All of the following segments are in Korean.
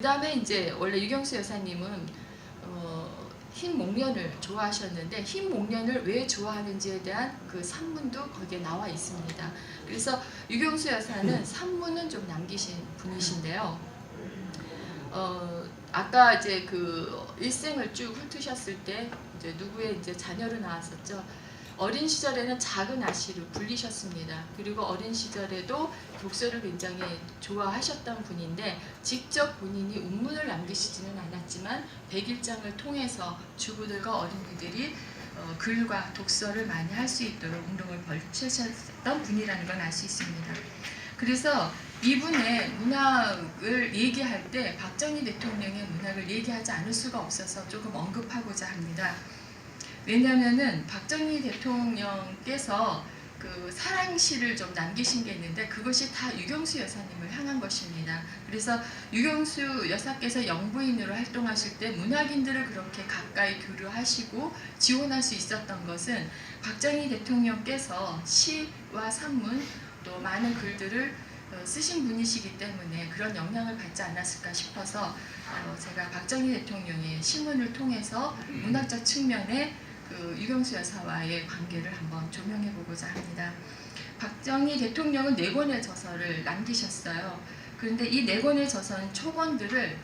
그다음에 이제 원래 유경수 여사님은 흰 목련을 좋아하셨는데 흰 목련을 왜 좋아하는지에 대한 그 산문도 거기에 나와 있습니다. 그래서 유경수 여사는 산문은 좀 남기신 분이신데요. 아까 이제 그 일생을 쭉 훑으셨을 때 이제 누구의 이제 자녀로 나왔었죠. 어린 시절에는 작은 아씨로 불리셨습니다. 그리고 어린 시절에도 독서를 굉장히 좋아하셨던 분인데 직접 본인이 운문을 남기시지는 않았지만 백일장을 통해서 주부들과 어린이들이 글과 독서를 많이 할 수 있도록 운동을 벌이셨던 분이라는 건 알 수 있습니다. 그래서 이분의 문학을 얘기할 때 박정희 대통령의 문학을 얘기하지 않을 수가 없어서 조금 언급하고자 합니다. 왜냐하면은 박정희 대통령께서 그 사랑시를 좀 남기신 게 있는데 그것이 다 유경수 여사님을 향한 것입니다. 그래서 유경수 여사께서 영부인으로 활동하실 때 문학인들을 그렇게 가까이 교류하시고 지원할 수 있었던 것은 박정희 대통령께서 시와 산문 또 많은 글들을 쓰신 분이시기 때문에 그런 영향을 받지 않았을까 싶어서 제가 박정희 대통령의 신문을 통해서 문학적 측면에 그 유경수 여사와의 관계를 한번 조명해 보고자 합니다. 박정희 대통령은 4권의 저서를 남기셨어요. 그런데 이 4권의 저서는 초본들을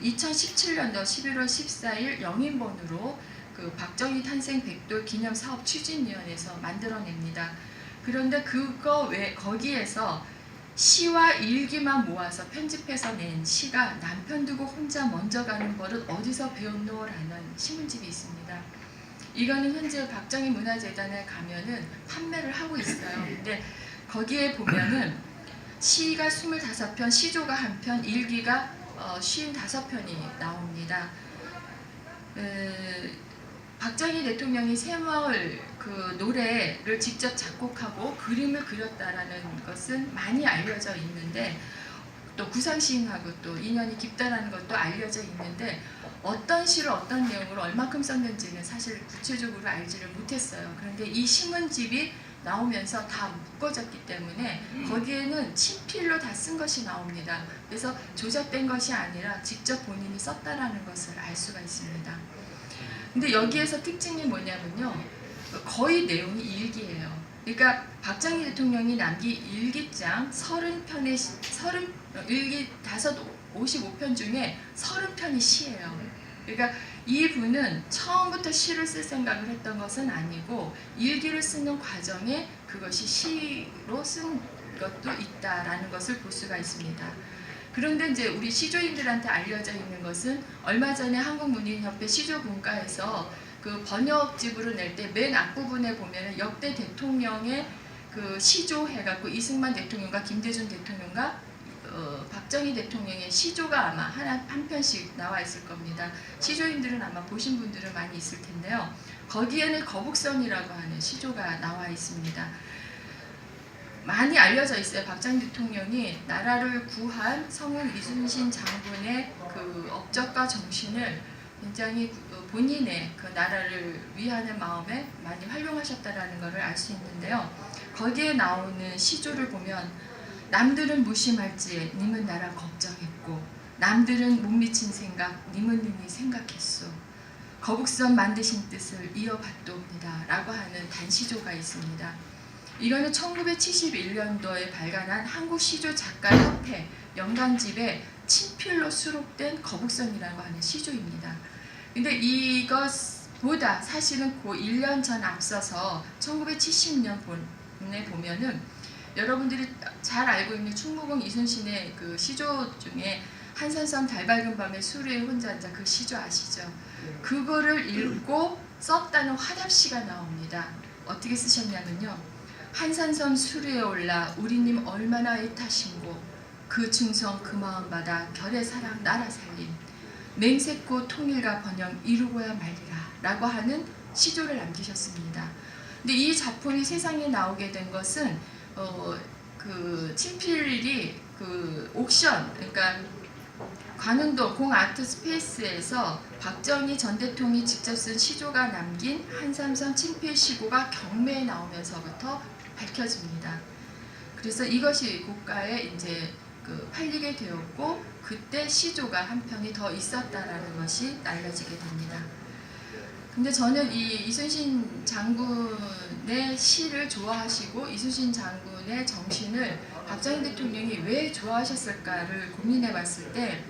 2017년도 11월 14일 영인본으로 그 박정희 탄생 100돌 기념 사업 추진위원회에서 만들어냅니다. 그런데 거기에서 시와 일기만 모아서 편집해서 낸 시가 남편 두고 혼자 먼저 가는 버릇 어디서 배웠노라는 신문집이 있습니다. 이거는 현재 박정희 문화재단에 가면은 판매를 하고 있어요. 근데 거기에 보면은 시가 25편, 시조가 1편, 일기가 55편이 나옵니다. 박정희 대통령이 새마을 그 노래를 직접 작곡하고 그림을 그렸다라는 것은 많이 알려져 있는데 또 구상시인하고 또 인연이 깊다라는 것도 알려져 있는데 어떤 시를 어떤 내용으로 얼마큼 썼는지는 사실 구체적으로 알지를 못했어요. 그런데 이 신문집이 나오면서 다 묶어졌기 때문에 거기에는 친필로 다 쓴 것이 나옵니다. 그래서 조작된 것이 아니라 직접 본인이 썼다라는 것을 알 수가 있습니다. 근데 여기에서 특징이 뭐냐면요. 거의 내용이 일기예요. 그러니까 박정희 대통령이 남긴 일기장 30편의 일기 55편 중에 30편이 시예요. 그러니까 이분은 처음부터 시를 쓸 생각을 했던 것은 아니고 일기를 쓰는 과정에 그것이 시로 쓴 것도 있다라는 것을 볼 수가 있습니다. 그런데 이제 우리 시조인들한테 알려져 있는 것은 얼마 전에 한국문인협회 시조분과에서 그 번역집으로 낼 때 맨 앞부분에 보면 역대 대통령의 그 시조 해갖고 이승만 대통령과 김대중 대통령과 박정희 대통령의 시조가 아마 한 편씩 나와 있을 겁니다. 시조인들은 아마 보신 분들은 많이 있을 텐데요. 거기에는 거북선이라고 하는 시조가 나와 있습니다. 많이 알려져 있어요. 박정희 대통령이 나라를 구한 성운 이순신 장군의 그 업적과 정신을 굉장히 본인의 그 나라를 위하는 마음에 많이 활용하셨다라는 것을 알 수 있는데요. 거기에 나오는 시조를 보면 남들은 무심할지 님은 나라 걱정했고 남들은 못 미친 생각 님은 능히 생각했소. 거북선 만드신 뜻을 이어받도옵니다 라고 하는 단시조가 있습니다. 이거는 1971년도에 발간한 한국시조작가협회 연간집에 친필로 수록된 거북선이라고 하는 시조입니다. 근데 이것보다 사실은 그 1년 전 앞서서 1970년에 보면은 여러분들이 잘 알고 있는 충무공 이순신의 그 시조 중에 한산섬 달 밝은 밤에 수루에 혼자 앉아 그 시조 아시죠? 그거를 읽고 썼다는 화답시가 나옵니다. 어떻게 쓰셨냐면요. 한산섬 수루에 올라 우리님 얼마나 애타신고 그 충성 그 마음 받아 결의 사랑 나라 살림 맹세코 통일과 번영 이루고야 말리라 라고 하는 시조를 남기셨습니다. 근데 이 작품이 세상에 나오게 된 것은 그 친필이 그 옥션 그러니까 관운도 공아트 스페이스에서 박정희 전 대통령이 직접 쓴 시조가 남긴 한산섬 친필 시고가 경매에 나오면서부터 밝혀집니다. 그래서 이것이 국가의 이제 팔리게 되었고 그때 시조가 한 편이 더 있었다라는 것이 알려지게 됩니다. 근데 저는 이 이순신 장군의 시를 좋아하시고 이순신 장군의 정신을 박정희 대통령이 왜 좋아하셨을까를 고민해 봤을 때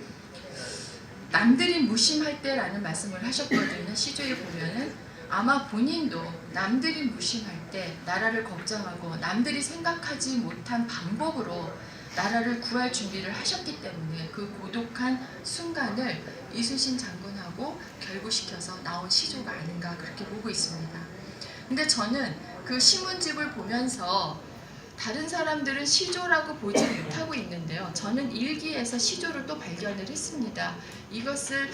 남들이 무심할 때라는 말씀을 하셨거든요. 시조에 보면은 아마 본인도 남들이 무심할 때 나라를 걱정하고 남들이 생각하지 못한 방법으로 나라를 구할 준비를 하셨기 때문에 그 고독한 순간을 이순신 장군하고 결부시켜서 나온 시조가 아닌가 그렇게 보고 있습니다. 근데 저는 그 신문집을 보면서 다른 사람들은 시조라고 보지 못하고 있는데요. 저는 일기에서 시조를 또 발견을 했습니다. 이것을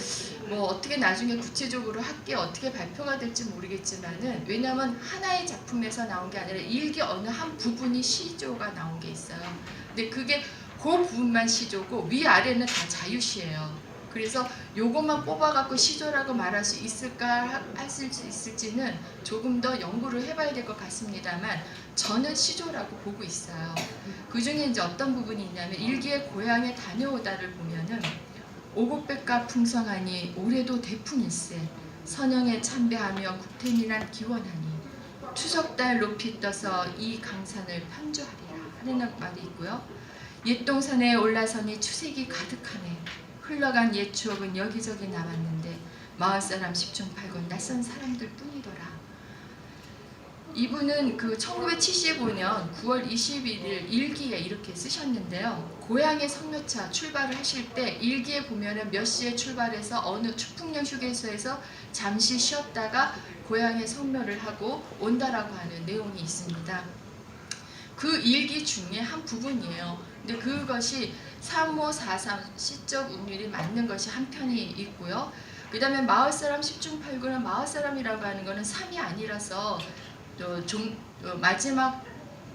뭐 어떻게 나중에 구체적으로 학계에 어떻게 발표가 될지 모르겠지만은 왜냐하면 하나의 작품에서 나온 게 아니라 일기 어느 한 부분이 시조가 나온 게 있어요. 근데 그게 그 부분만 시조고 위아래는 다 자유시예요. 그래서 요것만 뽑아갖고 시조라고 말할 수 있을까 하실 수 있을지는 조금 더 연구를 해봐야 될 것 같습니다만 저는 시조라고 보고 있어요. 그 중에 이제 어떤 부분이 있냐면 일기에 고향에 다녀오다를 보면은 오곡백과 풍성하니 올해도 대풍일세 선영에 참배하며 국태민한 기원하니 추석달 높이 떠서 이 강산을 편주하리라 하는 말이 있고요. 옛동산에 올라서니 추색이 가득하네. 흘러간 옛 추억은 여기저기 남았는데 마을 사람 10중 8군 낯선 사람들 뿐이더라. 이분은 그 1975년 9월 21일 일기에 이렇게 쓰셨는데요. 고향의 성묘차 출발을 하실 때 일기에 보면은 몇 시에 출발해서 어느 추풍령 휴게소에서 잠시 쉬었다가 고향의 성묘를 하고 온다라고 하는 내용이 있습니다. 그 일기 중에 한 부분이에요. 근데 그것이 3543 시적 운율이 맞는 것이 한 편이 있고요. 그 다음에 마을사람 10중 8구는 마을사람이라고 하는 것은 3이 아니라서 마지막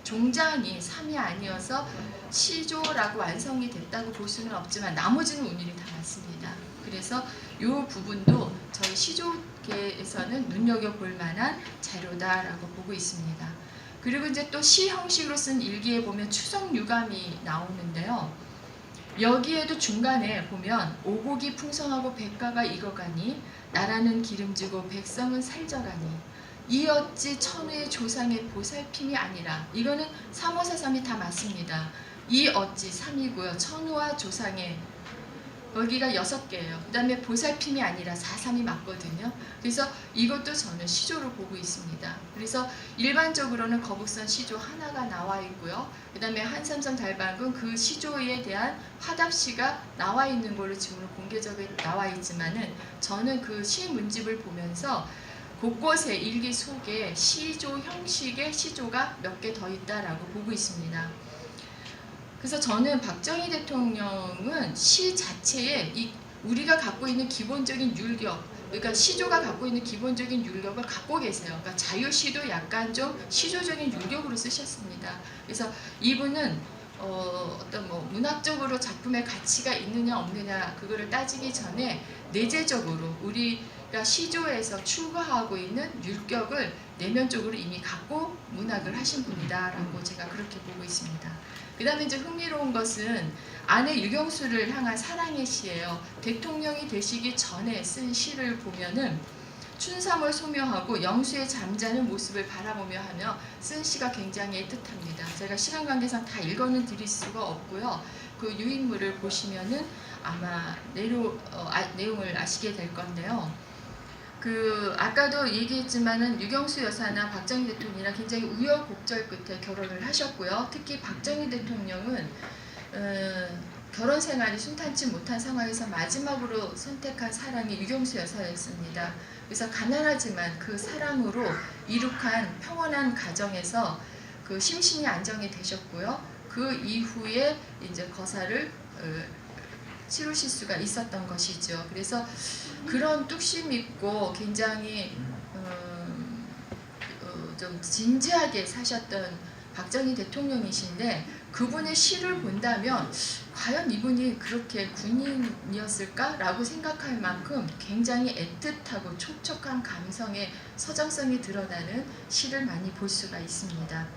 종장이 3이 아니어서 시조라고 완성이 됐다고 볼 수는 없지만 나머지는 운율이 다 맞습니다. 그래서 이 부분도 저희 시조계에서는 눈여겨볼 만한 자료다라고 보고 있습니다. 그리고 이제 또 시 형식으로 쓴 일기에 보면 추석 유감이 나오는데요. 여기에도 중간에 보면 오곡이 풍성하고 백가가 익어가니 나라는 기름지고 백성은 살져가니 이 어찌 천우의 조상의 보살핌이 아니라 이거는 3543이 다 맞습니다. 이 어찌 3이고요. 천우와 조상의 여기가 6개예요. 그 다음에 보살핌이 아니라 43이 맞거든요. 그래서 이것도 저는 시조로 보고 있습니다. 그래서 일반적으로는 거북선 시조 하나가 나와 있고요. 그 다음에 한삼성 달방은 그 시조에 대한 화답시가 나와 있는 걸로 지금 공개적으로 나와 있지만은 저는 그 시 문집을 보면서 곳곳에 일기 속에 시조 형식의 시조가 몇 개 더 있다라고 보고 있습니다. 그래서 저는 박정희 대통령은 시 자체에 우리가 갖고 있는 기본적인 율격, 그러니까 시조가 갖고 있는 기본적인 율격을 갖고 계세요. 그러니까 자유시도 약간 좀 시조적인 율격으로 쓰셨습니다. 그래서 이분은 어떤 뭐 문학적으로 작품의 가치가 있느냐 없느냐 그거를 따지기 전에 내재적으로 우리가 시조에서 추구하고 있는 율격을 내면적으로 이미 갖고 문학을 하신 분이다라고 제가 그렇게 보고 있습니다. 그 다음에 이제 흥미로운 것은 아내 유경수를 향한 사랑의 시예요. 대통령이 되시기 전에 쓴 시를 보면은 춘삼을 소묘하고 영수의 잠자는 모습을 바라보며 하며 쓴 시가 굉장히 애틋합니다. 제가 시간 관계상 다 읽어는 드릴 수가 없고요. 그 유인물을 보시면은 아마 내용을 아시게 될 건데요. 아까도 얘기했지만은 유경수 여사나 박정희 대통령이랑 굉장히 우여곡절 끝에 결혼을 하셨고요. 특히 박정희 대통령은 결혼 생활이 순탄치 못한 상황에서 마지막으로 선택한 사랑이 유경수 여사였습니다. 그래서 가난하지만 그 사랑으로 이룩한 평온한 가정에서 심신이 안정이 되셨고요. 그 이후에 이제 거사를 치르실 수가 있었던 것이죠. 그래서 그런 뚝심 있고 굉장히 좀 진지하게 사셨던 박정희 대통령이신데 그분의 시를 본다면 과연 이분이 그렇게 군인이었을까라고 생각할 만큼 굉장히 애틋하고 촉촉한 감성의 서정성이 드러나는 시를 많이 볼 수가 있습니다.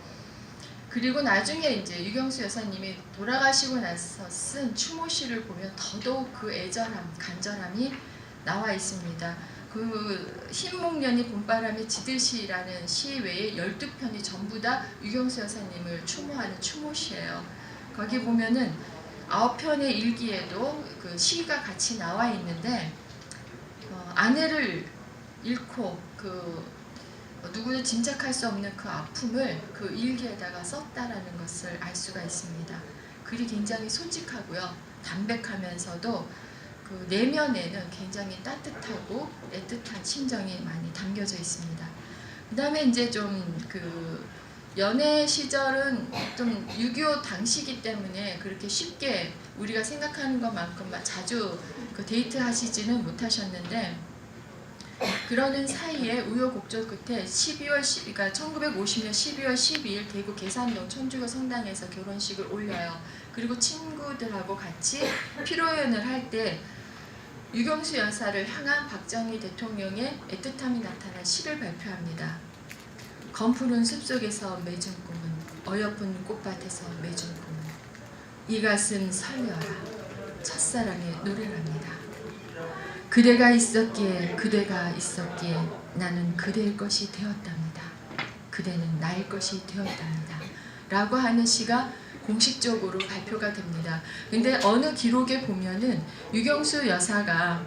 그리고 나중에 이제 유경수 여사님이 돌아가시고 나서 쓴 추모시를 보면 더더욱 그 애절함, 간절함이 나와 있습니다. 그 흰목련이 봄바람에 지듯이라는 시 외에 12편이 전부 다 유경수 여사님을 추모하는 추모시예요. 거기 보면은 9편의 일기에도 그 시가 같이 나와 있는데 아내를 잃고 그 누구도 짐작할 수 없는 그 아픔을 그 일기에다가 썼다라는 것을 알 수가 있습니다. 글이 굉장히 솔직하고요. 담백하면서도 그 내면에는 굉장히 따뜻하고 애틋한 심정이 많이 담겨져 있습니다. 그 다음에 이제 좀 그 연애 시절은 좀 6.25 당시이기 때문에 그렇게 쉽게 우리가 생각하는 것만큼 자주 그 데이트 하시지는 못하셨는데, 그러는 사이에 우여곡절 끝에 그러니까 1950년 12월 12일 대구 계산동 천주교 성당에서 결혼식을 올려요. 그리고 친구들하고 같이 피로연을 할 때 유경수 여사를 향한 박정희 대통령의 애틋함이 나타난 시를 발표합니다. 검푸른 숲속에서 맺은 꿈은, 어여쁜 꽃밭에서 맺은 꿈은, 이 가슴 설려라, 첫사랑의 노래랍니다. 그대가 있었기에 나는 그대의 것이 되었답니다. 그대는 나의 것이 되었답니다. 라고 하는 시가 공식적으로 발표가 됩니다. 근데 어느 기록에 보면은 유경수 여사가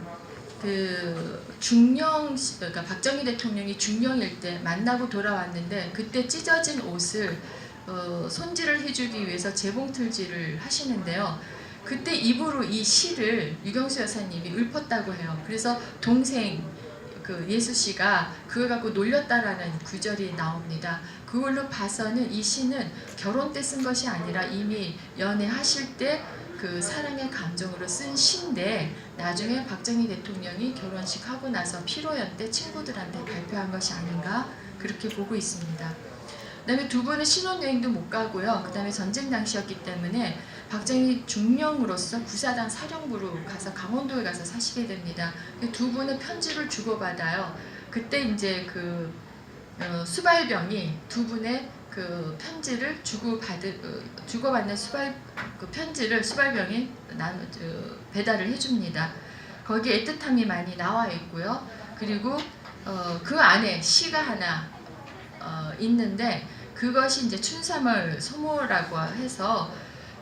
그 그러니까 박정희 대통령이 중령일 때 만나고 돌아왔는데, 그때 찢어진 옷을 손질을 해주기 위해서 재봉틀질을 하시는데요. 그때 입으로 이 시를 유경수 여사님이 읊었다고 해요. 그래서 동생 그 예수 씨가 그걸 갖고 놀렸다라는 구절이 나옵니다. 그걸로 봐서는 이 시는 결혼 때 쓴 것이 아니라 이미 연애하실 때 그 사랑의 감정으로 쓴 시인데, 나중에 박정희 대통령이 결혼식 하고 나서 피로연 때 친구들한테 발표한 것이 아닌가 그렇게 보고 있습니다. 그다음에 두 분은 신혼여행도 못 가고요. 그다음에 전쟁 당시였기 때문에 박정희 중령으로서 구사단 사령부로 가서 강원도에 가서 사시게 됩니다. 두 분은 편지를 주고받아요. 그때 이제 그 수발병이 두 분의 그 편지를 주고받는 그 편지를 수발병이 배달을 해줍니다. 거기에 애틋함이 많이 나와 있고요. 그리고 그 안에 시가 하나 있는데, 그것이 이제 춘삼월 소모라고 해서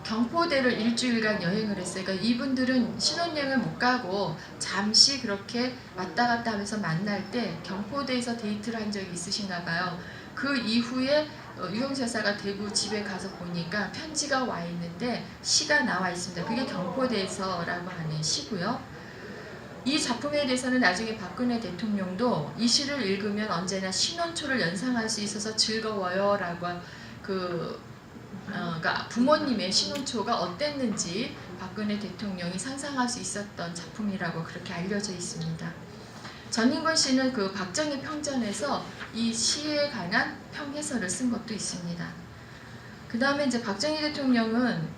경포대를 일주일간 여행을 했어요. 그러니까 이분들은 신혼여행을 못 가고 잠시 그렇게 왔다 갔다 하면서 만날 때 경포대에서 데이트를 한 적이 있으신가 봐요. 그 이후에 유경수 여사가 대구 집에 가서 보니까 편지가 와 있는데 시가 나와 있습니다. 그게 경포대에서라고 하는 시고요. 이 작품에 대해서는 나중에 박근혜 대통령도 이 시를 읽으면 언제나 신혼초를 연상할 수 있어서 즐거워요 라고 그러니까 부모님의 신혼초가 어땠는지 박근혜 대통령이 상상할 수 있었던 작품이라고 그렇게 알려져 있습니다. 전인권 씨는 그 박정희 평전에서 이 시에 관한 평해설을 쓴 것도 있습니다. 그 다음에 이제 박정희 대통령은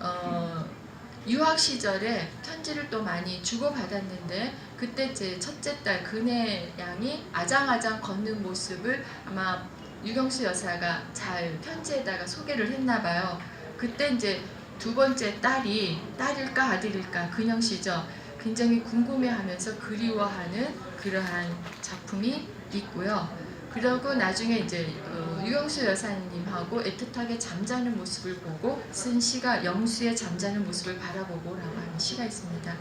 유학 시절에 편지를 또 많이 주고받았는데, 그때 제 첫째 딸 근혜 양이 아장아장 걷는 모습을 아마 유경수 여사가 잘 편지에다가 소개를 했나 봐요. 그때 이제 두 번째 딸일까 아들일까 근영 씨죠. 굉장히 궁금해하면서 그리워하는 그러한 작품이 있고요. 그리고 나중에 이제 유경수 여사님하고 애틋하게 잠자는 모습을 보고 쓴 시가 영수의 잠자는 모습을 바라보고라고 하는 시가 있습니다.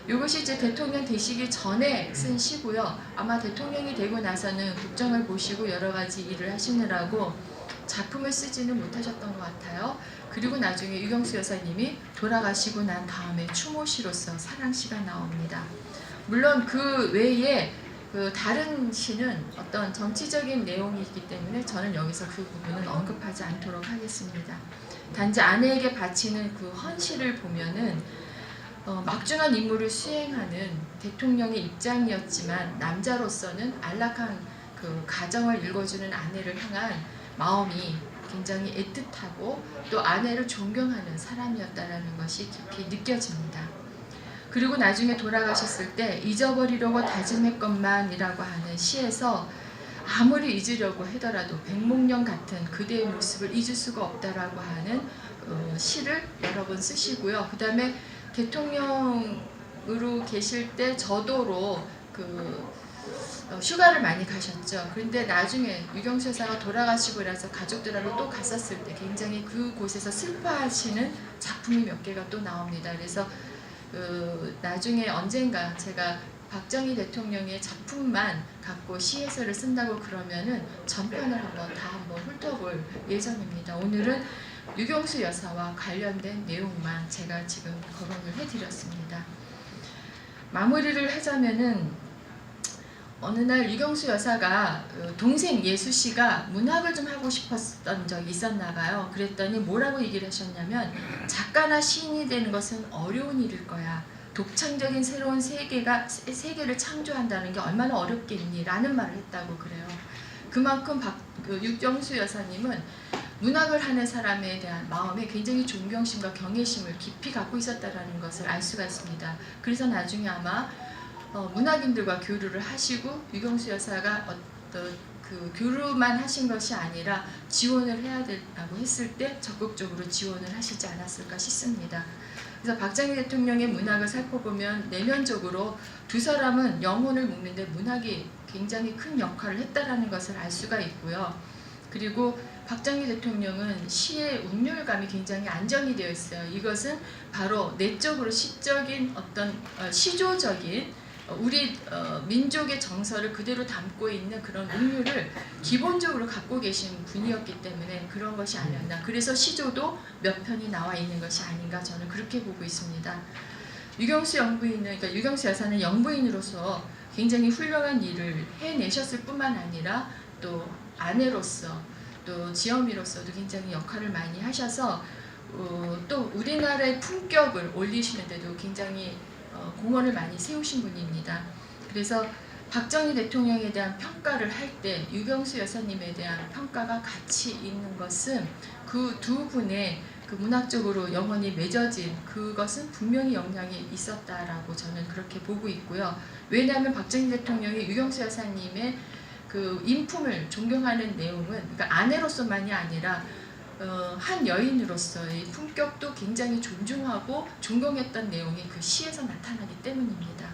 이것이 이제 대통령 되시기 전에 쓴 시고요. 아마 대통령이 되고 나서는 국정을 보시고 여러 가지 일을 하시느라고 작품을 쓰지는 못하셨던 것 같아요. 그리고 나중에 유경수 여사님이 돌아가시고 난 다음에 추모시로서 사랑시가 나옵니다. 물론 그 외에 그 다른 시는 어떤 정치적인 내용이 있기 때문에 저는 여기서 그 부분은 언급하지 않도록 하겠습니다. 단지 아내에게 바치는 그 헌시를 보면은 막중한 임무를 수행하는 대통령의 입장이었지만 남자로서는 안락한 그 가정을 읽어주는 아내를 향한 마음이 굉장히 애틋하고 또 아내를 존경하는 사람이었다는 것이 깊이 느껴집니다. 그리고 나중에 돌아가셨을 때 잊어버리려고 다짐했건만이라고 하는 시에서 아무리 잊으려고 하더라도 백목령 같은 그대의 모습을 잊을 수가 없다라고 하는 시를 여러 번 쓰시고요. 그 다음에 대통령으로 계실 때 저도로 휴가를 많이 가셨죠. 그런데 나중에 유경수 여사가 돌아가시고 나서 가족들하고 또 갔었을 때 굉장히 그곳에서 슬퍼하시는 작품이 몇 개가 또 나옵니다. 그래서 나중에 언젠가 제가 박정희 대통령의 작품만 갖고 시해설을 쓴다고 그러면은 전편을 한번 훑어볼 예정입니다. 오늘은 유경수 여사와 관련된 내용만 제가 지금 거론을 해드렸습니다. 마무리를 하자면은 어느 날 유경수 여사가 동생 예수 씨가 문학을 좀 하고 싶었던 적이 있었나 봐요. 그랬더니 뭐라고 얘기를 하셨냐면 작가나 시인이 되는 것은 어려운 일일 거야. 독창적인 새로운 세계를 창조한다는 게 얼마나 어렵겠니? 라는 말을 했다고 그래요. 그만큼 유경수 여사님은 문학을 하는 사람에 대한 마음에 굉장히 존경심과 경외심을 깊이 갖고 있었다는 것을 알 수가 있습니다. 그래서 나중에 아마 문학인들과 교류를 하시고 유경수 여사가 어떤 교류만 하신 것이 아니라 지원을 해야 된다고 했을 때 적극적으로 지원을 하시지 않았을까 싶습니다. 그래서 박정희 대통령의 문학을 살펴보면 내면적으로 두 사람은 영혼을 묶는데 문학이 굉장히 큰 역할을 했다라는 것을 알 수가 있고요. 그리고 박정희 대통령은 시의 운율감이 굉장히 안정이 되어 있어요. 이것은 바로 내적으로 시적인 어떤 시조적인 우리 민족의 정서를 그대로 담고 있는 그런 운율을 기본적으로 갖고 계신 분이었기 때문에 그런 것이 아니었나. 그래서 시조도 몇 편이 나와 있는 것이 아닌가 저는 그렇게 보고 있습니다. 유경수 그러니까 유경수 여사는 영부인으로서 굉장히 훌륭한 일을 해내셨을 뿐만 아니라 또 아내로서 또 지어미로서도 굉장히 역할을 많이 하셔서 또 우리나라의 품격을 올리시는데도 굉장히 공헌을 많이 세우신 분입니다. 그래서 박정희 대통령에 대한 평가를 할 때 유경수 여사님에 대한 평가가 같이 있는 것은 그 두 분의 문학적으로 영혼이 맺어진 그것은 분명히 영향이 있었다라고 저는 그렇게 보고 있고요. 왜냐하면 박정희 대통령이 유경수 여사님의 인품을 존경하는 내용은 그러니까 아내로서만이 아니라 한 여인으로서의 품격도 굉장히 존중하고 존경했던 내용이 그 시에서 나타나기 때문입니다.